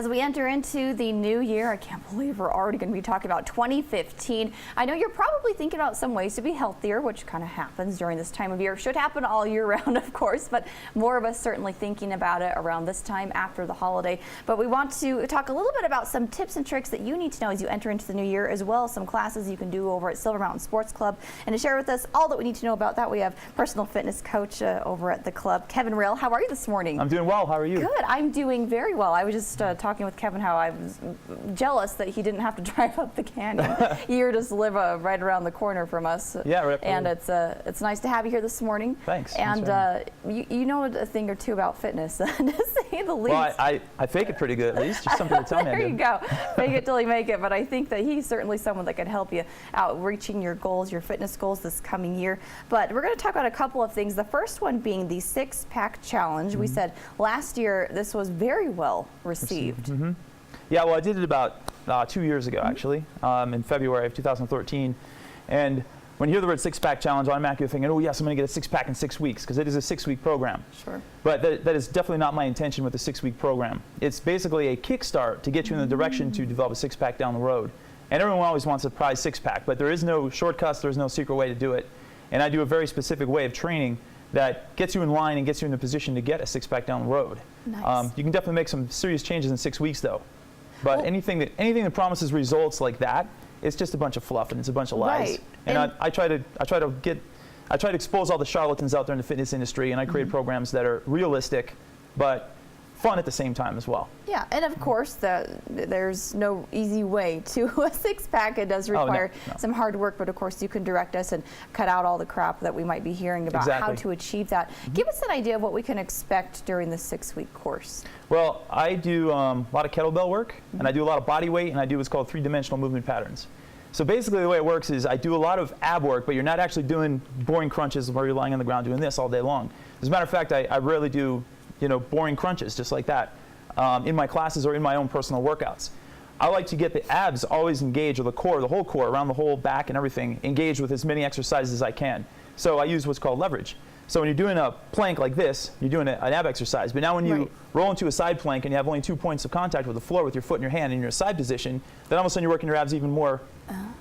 As we enter into the new year, I can't believe we're already going to be talking about 2015. I know you're probably thinking about some ways to be healthier, which kind of happens during this time of year. Should happen all year round, of course, but more of us certainly thinking about it around this time after the holiday. But we want to talk a little bit about some tips and tricks that you need to know as you enter into the new year, as well as some classes you can do over at Silver Mountain Sports Club. And to share with us all that we need to know about that, we have personal fitness coach over at the club, Kevin Rail. How are you this morning? I'm doing well. How are you? Good. I'm doing very well. I was just talking with Kevin how I was jealous that he didn't have to drive up the canyon. You just live right around the corner from us. Yeah, right. And it's nice to have you here this morning. Thanks. And you know a thing or two about fitness, to say the least. Well, I fake it pretty good at least. Just something to tell me. There you go. Fake it till you make it. But I think that he's certainly someone that can help you out reaching your goals, your fitness goals this coming year. But we're going to talk about a couple of things. The first one being the six-pack challenge. We said last year this was very well received. Yeah, well, I did it about 2 years ago, actually, in February of 2013. And when you hear the word six-pack challenge, automatically you're thinking, oh, yes, I'm going to get a six-pack in 6 weeks, because it is a 6-week program. Sure. But that is definitely not my intention with the 6-week program. It's basically a kickstart to get you in the direction to develop a six-pack down the road. And everyone always wants a prize six-pack, but there is no shortcuts, there's no secret way to do it. And I do a very specific way of training that gets you in line and gets you in the position to get a six-pack down the road. Nice. You can definitely make some serious changes in 6 weeks, though. But anything that promises results like that, it's just a bunch of fluff and it's a bunch of lies. Right. And I try to expose all the charlatans out there in the fitness industry, and I create programs that are realistic, but fun at the same time as well. Yeah, and of course, there's no easy way to a six-pack. It does require some hard work, but of course you can direct us and cut out all the crap that we might be hearing about how to achieve that. Give us an idea of what we can expect during the 6-week course. Well, I do a lot of kettlebell work, and I do a lot of body weight, and I do what's called three-dimensional movement patterns. So basically the way it works is I do a lot of ab work, but you're not actually doing boring crunches where you're lying on the ground doing this all day long. As a matter of fact, I rarely do boring crunches just like that in my classes or in my own personal workouts. I like to get the abs always engaged, or the core, the whole core, around the whole back and everything, engaged with as many exercises as I can. So I use what's called leverage. So when you're doing a plank like this, you're doing an ab exercise. But now when you roll into a side plank and you have only 2 points of contact with the floor with your foot and your hand in your side position, then all of a sudden you're working your abs even more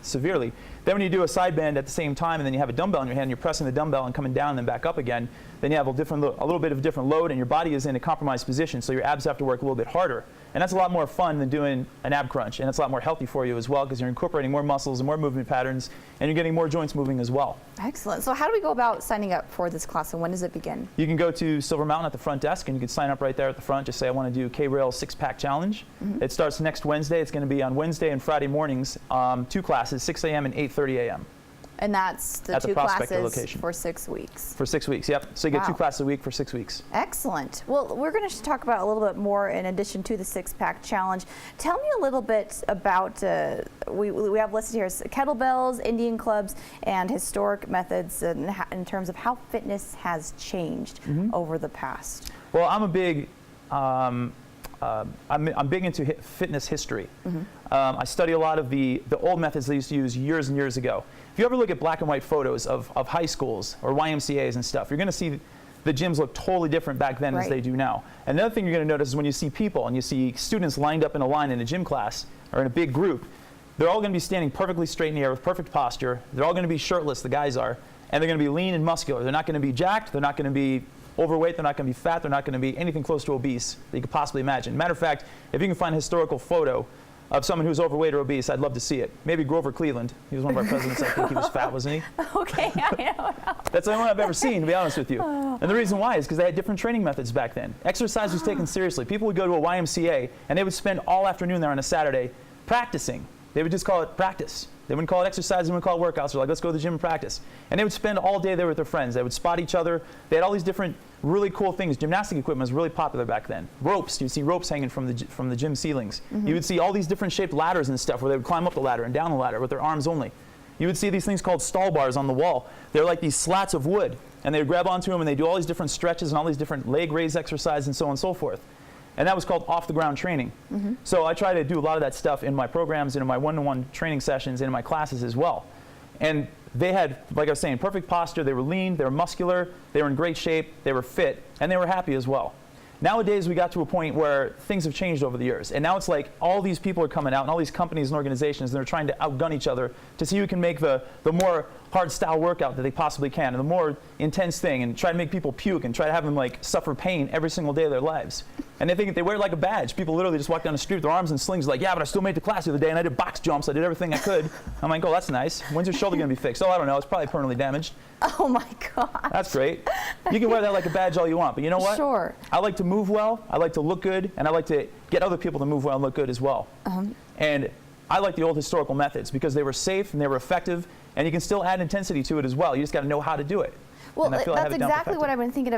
severely. Then when you do a side bend at the same time and then you have a dumbbell in your hand and you're pressing the dumbbell and coming down and then back up again, then you have a little bit of a different load and your body is in a compromised position, so your abs have to work a little bit harder. And that's a lot more fun than doing an ab crunch, and it's a lot more healthy for you as well because you're incorporating more muscles and more movement patterns and you're getting more joints moving as well. Excellent. So how do we go about signing up for this class, and when does it begin? You can go to Silver Mountain at the front desk and you can sign up right there at the front. Just say I want to do K-Rail six-pack challenge. It starts next Wednesday. It's going to be on Wednesday and Friday mornings, 2 classes, 6 a.m. and 8:30 a.m. And that's the 2 classes for 6 weeks. For 6 weeks, yep. So you get 2 classes a week for 6 weeks. Excellent. Well, we're going to talk about a little bit more in addition to the six-pack challenge. Tell me a little bit about, we have listed here kettlebells, Indian clubs, and historic methods in terms of how fitness has changed over the past. Well, I'm a big, I'm big into fitness history. I study a lot of the old methods they used to use years and years ago. If you ever look at black and white photos of high schools or YMCAs and stuff, you're going to see the gyms look totally different back then as they do now. Another thing you're going to notice is when you see people and you see students lined up in a line in a gym class or in a big group, they're all going to be standing perfectly straight in the air with perfect posture. They're all going to be shirtless, the guys are, and they're going to be lean and muscular. They're not going to be jacked. They're not going to be overweight. They're not going to be fat. They're not going to be anything close to obese that you could possibly imagine. Matter of fact, if you can find a historical photo of someone who's overweight or obese, I'd love to see it. Maybe Grover Cleveland. He was one of our presidents. I think he was fat, wasn't he? Okay, I know. That's the only one I've ever seen, to be honest with you. And the reason why is because they had different training methods back then. Exercise was taken seriously. People would go to a YMCA, and they would spend all afternoon there on a Saturday practicing. They would just call it practice. They wouldn't call it exercise, they wouldn't call it workouts. They're like, let's go to the gym and practice. And they would spend all day there with their friends. They would spot each other. They had all these different really cool things. Gymnastic equipment was really popular back then. Ropes, you'd see ropes hanging from the gym ceilings. You would see all these different shaped ladders and stuff where they would climb up the ladder and down the ladder with their arms only. You would see these things called stall bars on the wall. They're like these slats of wood, and they would grab onto them and they do all these different stretches and all these different leg raise exercises and so on and so forth. And that was called off-the-ground training. So I try to do a lot of that stuff in my programs and in my one-to-one training sessions and in my classes as well. And they had, like I was saying, perfect posture. They were lean, they were muscular, they were in great shape, they were fit, and they were happy as well. Nowadays, we got to a point where things have changed over the years. And now it's like all these people are coming out and all these companies and organizations, and they're trying to outgun each other to see who can make the more hard style workout that they possibly can, and the more intense thing, and try to make people puke and try to have them like suffer pain every single day of their lives. And they think they wear it like a badge. People literally just walk down the street with their arms in slings like, yeah, but I still made the class the other day and I did box jumps. I did everything I could. I'm like, oh, that's nice. When's your shoulder going to be fixed? Oh, I don't know. It's probably permanently damaged. Oh my God. That's great. You can wear that like a badge all you want, but you know what? Sure. I like to move well, I like to look good, and I like to get other people to move well and look good as well. And I like the old historical methods because they were safe and they were effective, and you can still add intensity to it as well. You just got to know how to do it. Well, And I feel I have that's it down exactly what perfected. I've been thinking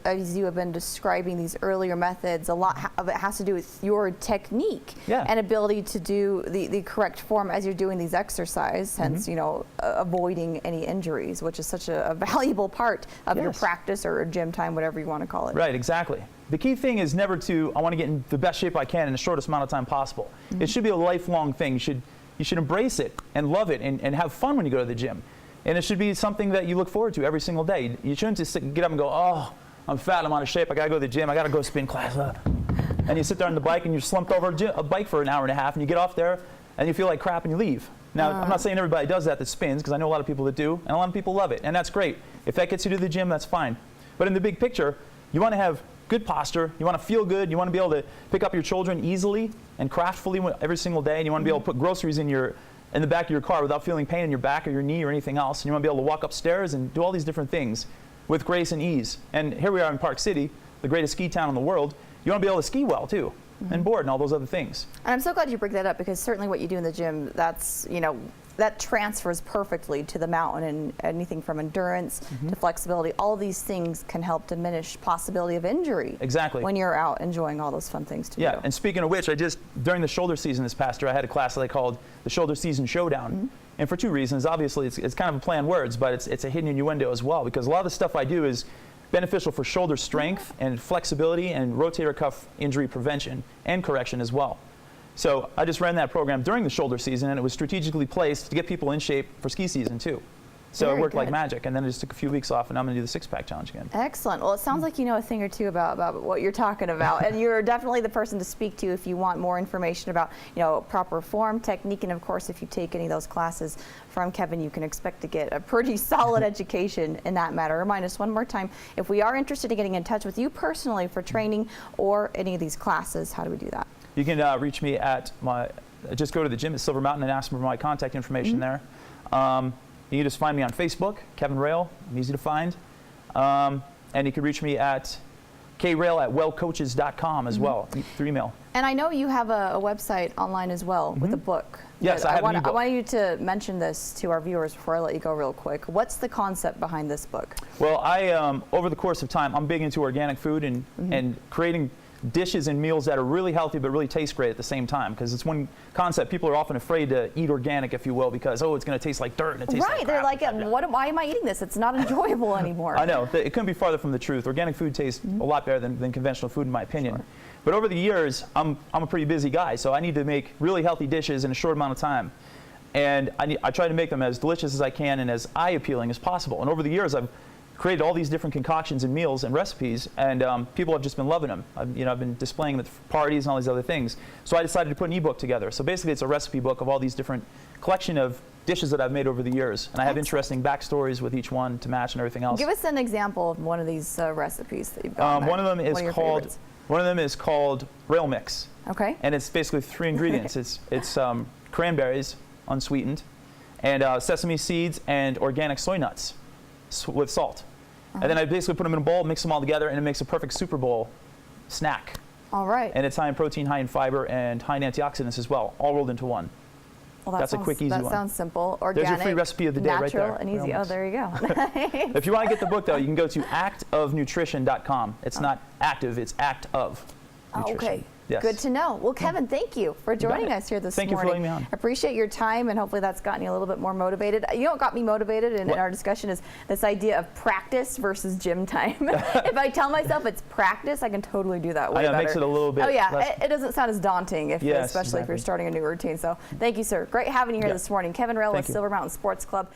of as you have been describing these earlier methods. A lot of it has to do with your technique Yeah. and ability to do the correct form as you're doing these exercises, hence, you know, avoiding any injuries, which is such a valuable part of your Yes. practice or gym time, whatever you want to call it. Right, exactly. The key thing is never to, I want to get in the best shape I can in the shortest amount of time possible. It should be a lifelong thing. You should embrace it and love it and have fun when you go to the gym. And it should be something that you look forward to every single day. You shouldn't just get up and go, oh, I'm fat, I'm out of shape, I gotta go to the gym, I gotta go spin class. And you sit there on the bike and you're slumped over a bike for an hour and a half, and you get off there and you feel like crap and you leave. Now, I'm not saying everybody does that spins, because I know a lot of people that do, and a lot of people love it, and that's great. If that gets you to the gym, that's fine. But in the big picture, you want to have good posture, you want to feel good, you want to be able to pick up your children easily and craftfully every single day, and you want to be able to put groceries in the back of your car without feeling pain in your back or your knee or anything else. And you want to be able to walk upstairs and do all these different things with grace and ease. And here we are in Park City, the greatest ski town in the world. You want to be able to ski well too, and board and all those other things. And I'm so glad you bring that up, because certainly what you do in the gym, that's, you know, that transfers perfectly to the mountain, and anything from endurance to flexibility. All these things can help diminish possibility of injury. Exactly. When you're out enjoying all those fun things to Yeah, do. and speaking of which, during the shoulder season this past year, I had a class that I called the Shoulder Season Showdown. And for two reasons. Obviously, it's kind of a play on words, but it's a hidden innuendo as well, because a lot of the stuff I do is beneficial for shoulder strength and flexibility and rotator cuff injury prevention and correction as well. So I just ran that program during the shoulder season, and it was strategically placed to get people in shape for ski season too. So Very it worked like good. magic, and then I just took a few weeks off, and I'm going to do the six-pack challenge again. Excellent. Well, it sounds like you know a thing or two about what you're talking about, and you're definitely the person to speak to if you want more information about, you know, proper form, technique, and of course, if you take any of those classes from Kevin, you can expect to get a pretty solid education in that matter. Remind us one more time, if we are interested in getting in touch with you personally for training or any of these classes, how do we do that? You can reach me at just go to the gym at Silver Mountain and ask for my contact information there. You can just find me on Facebook, Kevin Rail. I'm easy to find. And you can reach me at krail@wellcoaches.com as well, through email. And I know you have a website online as well with a book. Yes, But I have an I ebook. want you to mention this to our viewers before I let you go real quick. What's the concept behind this book? Well, over the course of time, I'm big into organic food and creating dishes and meals that are really healthy but really taste great at the same time, because it's one concept people are often afraid to eat organic, if you will, because it's going to taste like dirt and it tastes Right, like they're crap. like, why am I eating this? It's not enjoyable anymore. I know, it couldn't be farther from the truth. Organic food tastes a lot better than conventional food, in my opinion. But over the years, I'm a pretty busy guy, so I need to make really healthy dishes in a short amount of time. And I try to make them as delicious as I can and as eye-appealing as possible. And over the years, I've created all these different concoctions and meals and recipes, and people have just been loving them. I've been displaying them at parties and all these other things. So I decided to put an ebook together. So basically, it's a recipe book of all these different collection of dishes that I've made over the years, and I have interesting backstories with each one to match and everything else. Give us an example of one of these recipes that you've got. One of them is your called favorites. Rail Mix, Okay. and it's basically 3 ingredients. it's cranberries, unsweetened, and sesame seeds and organic soy nuts with salt. And then I basically put them in a bowl, mix them all together, and it makes a perfect Super Bowl snack. All right. And it's high in protein, high in fiber, and high in antioxidants as well, all rolled into one. Well, that's a quick, easy that one. sounds simple, There's organic, your free recipe of the day right natural, there. and easy. Rail Oh, Mix. there you go. If you want to get the book, though, you can go to actofnutrition.com. It's not active, it's act of nutrition. Okay. Yes. Good to know. Well, Kevin, thank you for joining it. us here this Thank you for morning. letting me on. Appreciate your time, and hopefully that's gotten you a little bit more motivated. You know what got me motivated in What? our discussion is this idea of practice versus gym time. If I tell myself it's practice, I can totally do that way I know, it better. makes it a little bit Oh yeah, less- it doesn't sound as daunting, Yes, especially if you're exactly. starting a new routine. So thank you, sir. Great having you here Yeah. this morning. Kevin Rail with Thank you. Silver Mountain Sports Club.